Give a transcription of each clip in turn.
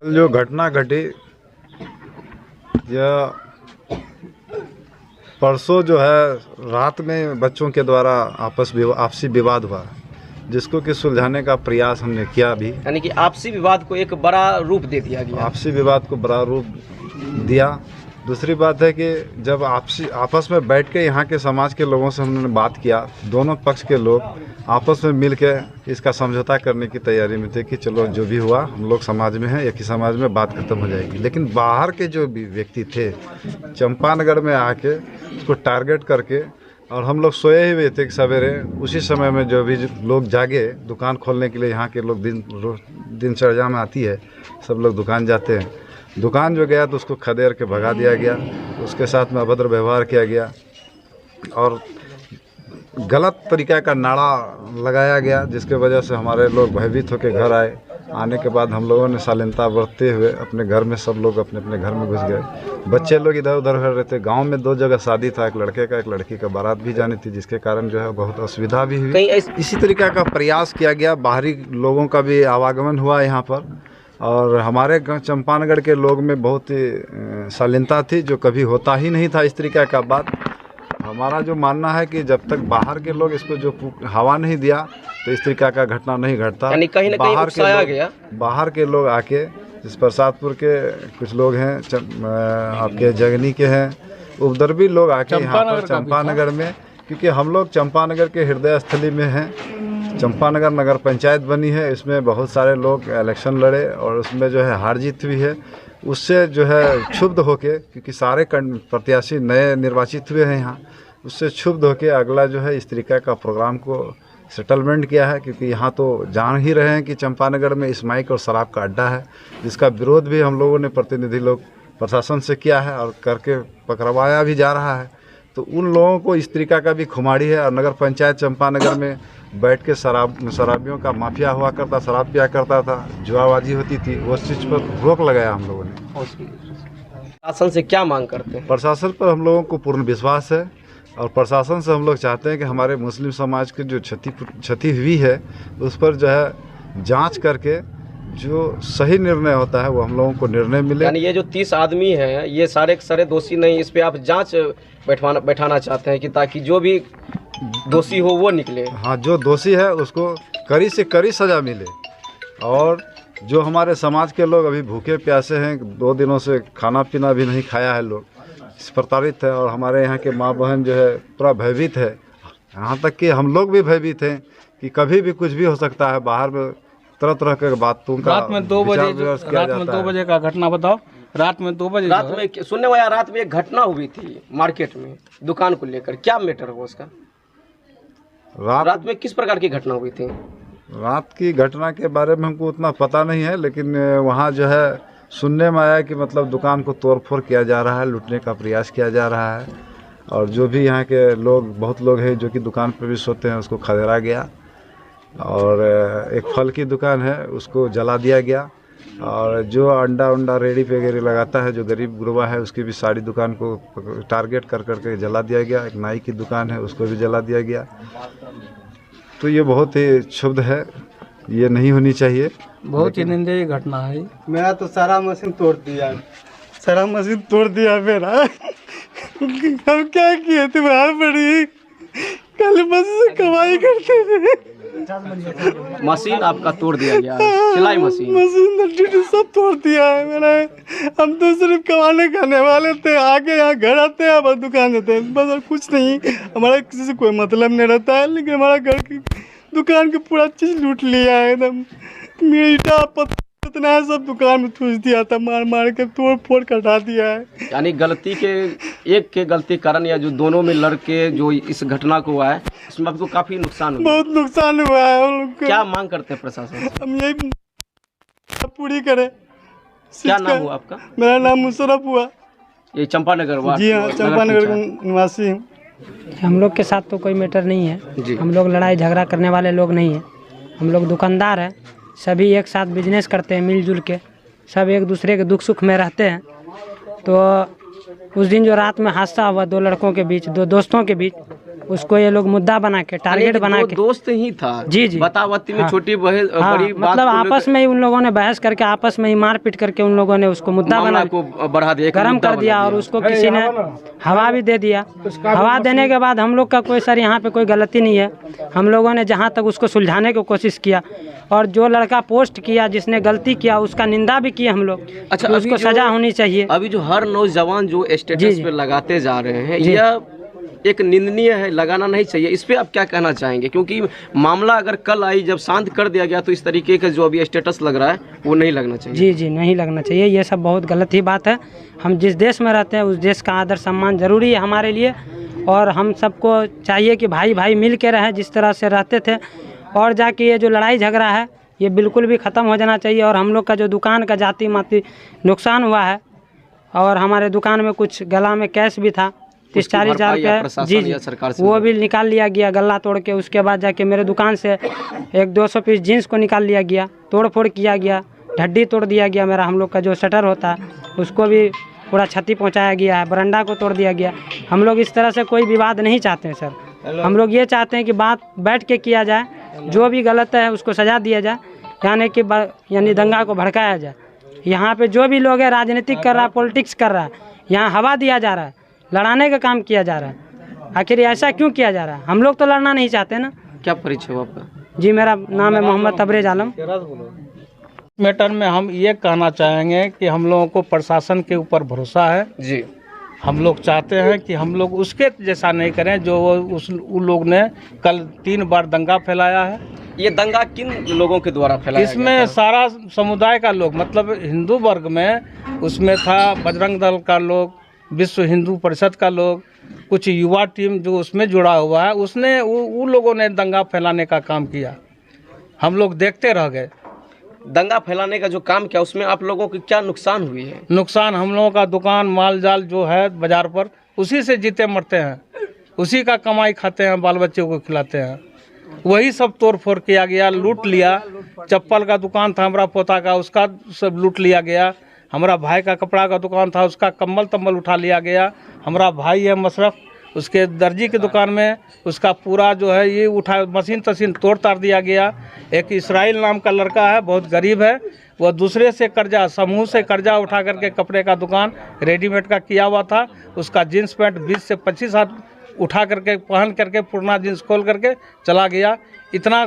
जो घटना घटी यह परसों जो है रात में बच्चों के द्वारा आपसी विवाद हुआ, जिसको कि सुलझाने का प्रयास हमने किया भी। यानी कि आपसी विवाद को एक बड़ा रूप दे दिया गया। आपसी विवाद को बड़ा रूप दिया। दूसरी बात है कि जब आपस में बैठ के यहाँ के समाज के लोगों से हमने बात किया, दोनों पक्ष के लोग आपस में मिल के इसका समझौता करने की तैयारी में थे कि चलो जो भी हुआ हम लोग समाज में हैं, एक ही समाज में बात खत्म हो जाएगी। लेकिन बाहर के जो भी व्यक्ति थे चंपानगढ़ में आके उसको टारगेट करके, और हम लोग सोए ही हुए थे कि सवेरे उसी समय में जो भी लोग जागे दुकान खोलने के लिए, यहाँ के लोग दिनचर्या में आती है, सब लोग दुकान जाते हैं। दुकान जो गया तो उसको खदेड़ के भगा दिया गया, उसके साथ में अभद्र व्यवहार किया गया और गलत तरीक़ा का नारा लगाया गया, जिसके वजह से हमारे लोग भयभीत होकर घर आए। आने के बाद हम लोगों ने शालीनता बरतते हुए अपने घर में, सब लोग अपने अपने घर में घुस गए। बच्चे लोग इधर उधर कर रहे थे। गांव में 2 जगह शादी था, एक लड़के का एक लड़की का, बारात भी जानी थी, जिसके कारण जो है बहुत असुविधा भी हुई। इसी तरीक़ा का प्रयास किया गया, बाहरी लोगों का भी आवागमन हुआ यहाँ पर, और हमारे चंपानगढ़ के लोग में बहुत ही शालीनता थी, जो कभी होता ही नहीं था इस तरीक़ा का बात। हमारा जो मानना है कि जब तक बाहर के लोग इसको जो हवा नहीं दिया तो इस तरीक़ा का घटना नहीं घटता। यानी कहीं ना कहीं उकसाया गया। बाहर के लोग आके, जिस प्रसादपुर के कुछ लोग हैं, आपके जगनी के हैं, उपद्रवी लोग आके यहाँ पर चंपानगढ़ में, क्योंकि हम लोग चंपानगढ़ के हृदय स्थली में हैं। चंपानगढ़ नगर पंचायत बनी है, इसमें बहुत सारे लोग इलेक्शन लड़े और उसमें जो है हार जीत हुई है। उससे जो है क्षुब्ध होके, क्योंकि सारे प्रत्याशी नए निर्वाचित हुए हैं यहाँ, उससे क्षुब्ध होके अगला जो है इस तरीक़ा का प्रोग्राम को सेटलमेंट किया है। क्योंकि यहाँ तो जान ही रहे हैं कि चंपानगढ़ में स्माइक और शराब का अड्डा है, जिसका विरोध भी हम लोगों ने प्रतिनिधि लोग प्रशासन से किया है और करके पकड़वाया भी जा रहा है। तो उन लोगों को इस तरीक़ा का भी खुमारी है। और नगर पंचायत चंपानगढ़ में बैठ के शराबियों का माफिया हुआ करता, शराब पिया करता था, जुआबाजी होती थी, उस चीज़ पर रोक लगाया हम लोगों ने। प्रशासन से क्या मांग करते हैं? प्रशासन पर हम लोगों को पूर्ण विश्वास है, और प्रशासन से हम लोग चाहते हैं कि हमारे मुस्लिम समाज की जो क्षति हुई है उस पर जो है जांच करके जो सही निर्णय होता है वो हम लोगों को निर्णय मिले। यानी ये जो 30 आदमी हैं, ये सारे के सारे दोषी नहीं, इस पे आप जांच बैठाना चाहते हैं कि ताकि जो भी दोषी हो वो निकले। हाँ, जो दोषी है उसको कड़ी से कड़ी सज़ा मिले। और जो हमारे समाज के लोग अभी भूखे प्यासे हैं, 2 दिनों से खाना पीना भी नहीं खाया है, लोग इस प्रताड़ित है, और हमारे यहाँ के माँ बहन जो है पूरा भयभीत है। यहाँ तक कि हम लोग भी भयभीत हैं कि कभी भी कुछ भी हो सकता है। बाहर में तरह तरह के बातों का रात में 2 बजे का घटना बताओ। रात में 2 बजे रात में सुनने वाला, रात में एक घटना हुई थी मार्केट में दुकान को लेकर, क्या मैटर हुआ उसका? रात में किस प्रकार की घटना हुई थी? रात की घटना के बारे में हमको उतना पता नहीं है, लेकिन वहाँ जो है सुनने में आया कि मतलब दुकान को तोड़फोड़ किया जा रहा है, लूटने का प्रयास किया जा रहा है, और जो भी यहाँ के लोग, बहुत लोग हैं जो कि दुकान पर भी सोते हैं, उसको खदेड़ा गया। और एक फल की दुकान है उसको जला दिया गया, और जो अंडा रेडी वगैरह लगाता है, जो गरीब गुरबा है, उसकी भी सारी दुकान को टारगेट कर करके जला दिया गया। एक नाई की दुकान है उसको भी जला दिया गया। तो ये बहुत ही क्षुब्ध है, ये नहीं होनी चाहिए, बहुत ही निंदनीय घटना है। मेरा तो सारा मशीन तोड़ दिया मेरा। हम क्या किए थे, बाहर पड़ी कल मशीन से कमाई करते थे। मशीन आपका तोड़ दिया गया, सिलाई मशीन सब तोड़ दिया है मेरा। हम तो सिर्फ कमाने खाने वाले थे, आके यहाँ घर आते हैं, बस दुकान जाते हैं, बस और कुछ नहीं। हमारा किसी से कोई मतलब नहीं रहता है, लेकिन हमारा घर की दुकान की पूरा चीज़ लूट लिया है एकदम। मीठा पत्ता इतना है, सब दुकान में ठूस दिया था, मार मार के तोड़ फोड़ कटा दिया है। यानी गलती के एक के गलती कारण या जो दोनों में लड़के जो इस घटना को हुआ है, इसमें आपको काफी नुकसान हुआ? बहुत नुकसान हुआ है हम लोग को। क्या मांग करते हैं प्रशासन? हम यही पूरी करें। क्या नाम हुआ आपका? मेरा नाम मुशर्रफ हुआ। ये चंपानगर वार्ड? जी हाँ, चंपानगर निवासी हूँ। हम लोग के साथ तो कोई मैटर नहीं है, हम लोग लड़ाई झगड़ा करने वाले लोग नहीं हैं। हम लोग दुकानदार हैं, सभी एक साथ बिजनेस करते हैं मिलजुल के, सब एक दूसरे के दुख सुख में रहते हैं। तो उस दिन जो रात में हादसा हुआ 2 लड़कों के बीच, 2 दोस्तों के बीच, उसको ये लोग मुद्दा बना के, टारगेट बना के। दोस्त ही था जी जी, बतावती में हाँ, छोटी बड़ी मतलब बात आपस में ही उन लोगों ने बहस करके आपस में ही मारपीट करके उन लोगों ने उसको मुद्दा बना को बढ़ा दिया, गर्म कर दिया और उसको किसी ने हवा भी दे दिया। हवा देने के बाद हम लोग का कोई सर यहाँ पे कोई गलती नहीं है। हम लोगों ने जहाँ तक उसको सुलझाने की कोशिश किया और जो लड़का पोस्ट किया जिसने गलती किया उसका निंदा भी किया हम लोग। अच्छा, उसको सजा होनी चाहिए। अभी जो हर नौजवान जो स्टेटस पे लगाते जा रहे हैं, यह एक निंदनीय है, लगाना नहीं चाहिए। इस पे आप क्या कहना चाहेंगे? क्योंकि मामला अगर कल आई जब शांत कर दिया गया तो इस तरीके का जो अभी स्टेटस लग रहा है वो नहीं लगना चाहिए। जी जी, नहीं लगना चाहिए। ये सब बहुत गलत ही बात है। हम जिस देश में रहते हैं उस देश का आदर सम्मान जरूरी है हमारे लिए और हम सबको चाहिए कि भाई भाई मिल के रहें जिस तरह से रहते थे। और जाके ये जो लड़ाई झगड़ा है ये बिल्कुल भी ख़त्म हो जाना चाहिए। और हम लोग का जो दुकान का जाति माती नुकसान हुआ है और हमारे दुकान में कुछ गला में कैश भी था 30-40 हज़ार रुपये, जी जी, वो भी निकाल लिया गया गला तोड़ के। उसके बाद जाके मेरे दुकान से 100-200 पीस जीन्स को निकाल लिया गया, तोड़ फोड़ किया गया, ढड्डी तोड़ दिया गया। मेरा हम लोग का जो शटर होता है उसको भी पूरा क्षति पहुंचाया गया है, बरंडा को तोड़ दिया गया। हम लोग इस तरह से कोई विवाद नहीं चाहते हैं सर। हम लोग ये चाहते हैं कि बात बैठ के किया जाए, जो भी गलत है उसको सजा दिया जाए, यानी दंगा को भड़काया जाए। यहाँ पे जो भी लोग है राजनीतिक कर रहा है, पॉलिटिक्स कर रहा है, यहाँ हवा दिया जा रहा है, लड़ाने का काम किया जा रहा है। आखिर ऐसा क्यों किया जा रहा है? हम लोग तो लड़ना नहीं चाहते ना। क्या परिचय हुआ आपका? जी, मेरा नाम है मोहम्मद तबरेज आलम। मैटर में हम ये कहना चाहेंगे कि हम लोगों को प्रशासन के ऊपर भरोसा है जी। हम लोग चाहते हैं कि हम लोग उसके जैसा नहीं करें जो उन लोग ने कल 3 बार दंगा फैलाया है। ये दंगा किन लोगों के द्वारा फैलाया गया इसमें था? सारा समुदाय का लोग, मतलब हिंदू वर्ग में उसमें था बजरंग दल का लोग, विश्व हिंदू परिषद का लोग, कुछ युवा टीम जो उसमें जुड़ा हुआ है, उसने उन लोगों ने दंगा फैलाने का काम किया। हम लोग देखते रह गए। दंगा फैलाने का जो काम किया उसमें आप लोगों की क्या नुकसान हुई है? नुकसान हम लोगों का दुकान माल जाल जो है बाजार पर उसी से जीते मरते हैं, उसी का कमाई खाते हैं, बाल बच्चे को खिलाते हैं। वही सब तोड़ फोड़ किया गया, लूट लिया। चप्पल का दुकान था हमारा पोता का, उसका सब लूट लिया गया। हमारा भाई का कपड़ा का दुकान था, उसका कम्बल तम्बल उठा लिया गया। हमारा भाई है मशरफ, उसके दर्जी की दुकान में उसका पूरा जो है ये उठा मशीन तशीन तोड़ ताड़ दिया गया। एक इसराइल नाम का लड़का है, बहुत गरीब है, वह दूसरे से कर्जा, समूह से कर्जा उठा करके कपड़े का दुकान रेडीमेड का किया हुआ था। उसका जीन्स पैंट 20 से 25 हाथ उठा करके पहन करके पुराना जीन्स खोल करके चला गया। इतना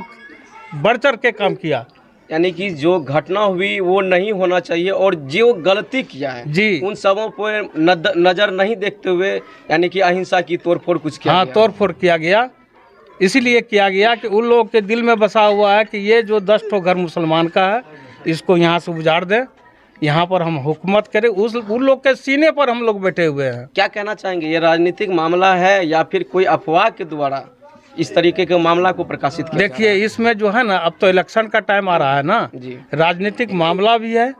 बढ़ चढ़ के काम किया। यानी कि जो घटना हुई वो नहीं होना चाहिए और जो गलती किया है जी, उन सबों पर नज़र नहीं देखते हुए यानी कि अहिंसा की तोड़फोड़ कुछ किया हाँ, गया। तोड़फोड़ किया गया। इसीलिए किया गया कि उन लोगों के दिल में बसा हुआ है कि ये जो 10 ठो घर मुसलमान का है इसको यहाँ से उजाड़ दें, यहाँ पर हम हुकूमत करें। उन लोग के सीने पर हम लोग बैठे हुए हैं। क्या कहना चाहेंगे, ये राजनीतिक मामला है या फिर कोई अफवाह के द्वारा इस तरीके के मामला को प्रकाशित किया? देखिए, इसमें जो है ना, अब तो इलेक्शन का टाइम आ रहा है ना जी, राजनीतिक मामला भी है,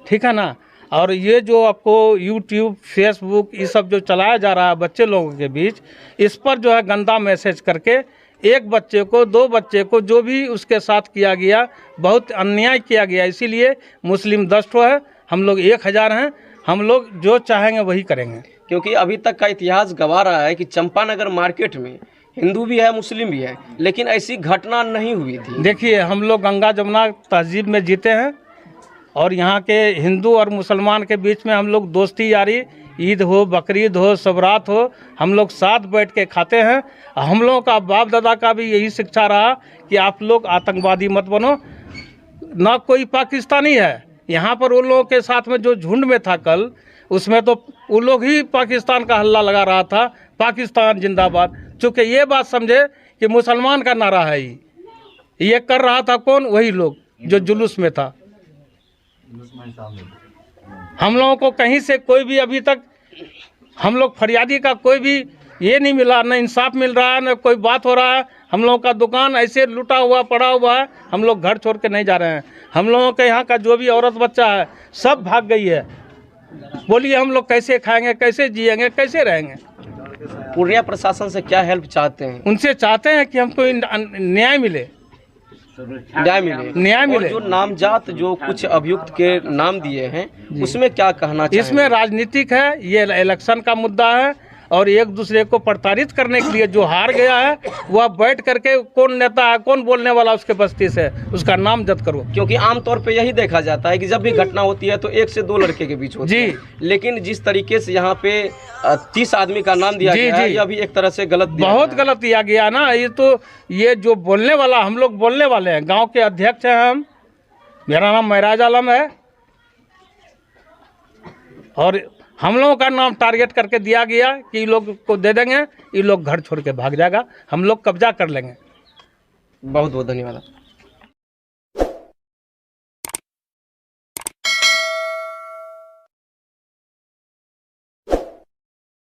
ठीक है ना। और ये जो आपको यूट्यूब, फेसबुक ये सब जो चलाया जा रहा है बच्चे लोगों के बीच, इस पर जो है गंदा मैसेज करके एक बच्चे को, 2 बच्चे को, जो भी उसके साथ किया गया, बहुत अन्याय किया गया। इसीलिए मुस्लिम 10 ठो है, हम लोग 1000 हैं। हम लोग जो चाहेंगे वही करेंगे। क्योंकि अभी तक का इतिहास गवाह रहा है कि चंपानगर मार्केट में हिंदू भी है, मुस्लिम भी है, लेकिन ऐसी घटना नहीं हुई थी। देखिए, हम लोग गंगा जमुना तहजीब में जीते हैं और यहाँ के हिंदू और मुसलमान के बीच में हम लोग दोस्ती यारी, ईद हो, बकरीद हो, सबरात हो, हम लोग साथ बैठ के खाते हैं। हम लोगों का बाप दादा का भी यही शिक्षा रहा कि आप लोग आतंकवादी मत बनो। ना कोई पाकिस्तानी है यहाँ पर। उन लोगों के साथ में जो झुंड में था कल, उसमें तो उन लोग ही पाकिस्तान का हल्ला लगा रहा था, पाकिस्तान जिंदाबाद। चूँकि ये बात समझे कि मुसलमान का नारा है, ये कर रहा था कौन? वही लोग जो जुलूस में था। हम लोगों को कहीं से कोई भी अभी तक हम लोग फरियादी का कोई भी ये नहीं मिला, न इंसाफ मिल रहा है, न कोई बात हो रहा है। हम लोगों का दुकान ऐसे लूटा हुआ पड़ा हुआ है, हम लोग घर छोड़ के नहीं जा रहे हैं। हम लोगों के यहाँ का जो भी औरत बच्चा है सब भाग गई है। बोलिए हम लोग कैसे खाएंगे, कैसे जिएंगे, कैसे रहेंगे? पूर्णिया प्रशासन से क्या हेल्प चाहते हैं? उनसे चाहते हैं कि हमको न्याय मिले, न्याय मिले। और जो नामजात जो कुछ अभियुक्त के नाम दिए हैं उसमें क्या कहना चाहिए? इसमें राजनीतिक है, ये इलेक्शन का मुद्दा है और एक दूसरे को प्रताड़ित करने के लिए जो हार गया है वह बैठ करके कौन नेता है, कौन बोलने वाला उसके बस्ती से, उसका नाम जद करो। क्योंकि आमतौर पे यही देखा जाता है कि जब भी घटना होती है तो 1 से 2 लड़के के बीच होती है, लेकिन जिस तरीके से यहाँ पे 30 आदमी का नाम दिया गया है, यह भी एक तरह से गलत दिया बहुत गलत दिया गया ना। ये तो ये जो बोलने वाला, हम लोग बोलने वाले हैं, गांव के अध्यक्ष हैं हम, मेरा नाम महराज आलम है, और हम लोगों का नाम टारगेट करके दिया गया कि लोग को दे देंगे, ये लोग घर छोड़ के भाग जाएगा, हम लोग कब्जा कर लेंगे। बहुत बहुत धन्यवाद।